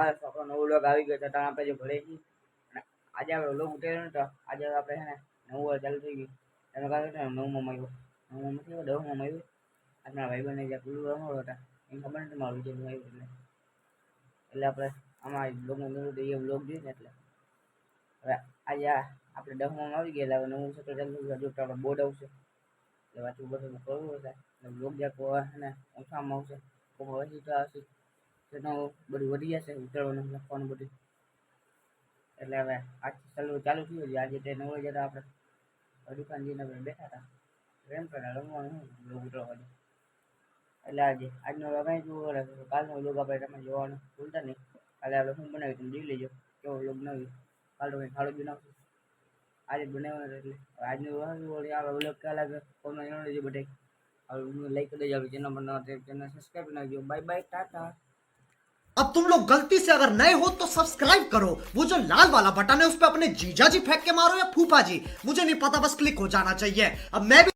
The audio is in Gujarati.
અમારા છોકરો નવો લોગ આવી ગયો તો ત્યાં આપણે જો ઘરે છીએ અને આજે આપણે લોગ ઉતર્યો ને તો આજે આપણે છે ને નવું ચાલુ થઈ ગયું એનો કારણ છે નવમાં આવ્યો નવમાં નથી 10માં આવ્યો આજના ભાઈબંધને જે પેલું રમાડો હતા એને ખબર નથી મારું વિજય આવ્યું એટલે આપણે આમાં બ્લોગનું નવું એ બ્લોગ જોઈએ ને એટલે હવે આજે આપણે 10માં આવી ગયા હવે નવું સત્ર ચાલુ થયું હજુ આપણે બોર્ડ આવશે એટલે વાંચવું બધું કરવું હશે એટલે બ્લોગ જ્યાં છે ને ઓછામાં આવશે ખૂબ ઓછી તો આવશે તેનો બધું વધી જશે ઉતરવાનું લખવાનું બધું એટલે હવે આજથી ચાલુ થયું છે આજે તે 9 વાગે આપણે દુકાન જઈને આપણે બેઠા હતા રેમ પર રમવાનું બ્લોગ ઉતરવાનું એટલે આજનો કઈ જોવું કાલનો લોગ આપણે તમે જોવાનું ભૂલતા નહીં કાલે આપણે શું બનાવ્યું તમે જોઈ લેજો કેવો લોગ નવી કાલ તો કંઈ ખાડો બનાવશું આજે બનાવવાનું એટલે આજનું આપણે લોગ કાલે કોમના જણાવી દેજો બધા હવે લાઈક કરી દેજો ચેનલ પર ચેનલ સબસ્ક્રાઈબ કરી નાખજો બાય બાય ટાટા। अब तुम लोग गलती से अगर नए हो तो सब्सक्राइब करो, वो जो लाल वाला बटन है उस पर अपने जीजा जी फेंक के मारो या फूफा जी, मुझे नहीं पता, बस क्लिक हो जाना चाहिए। अब मैं भी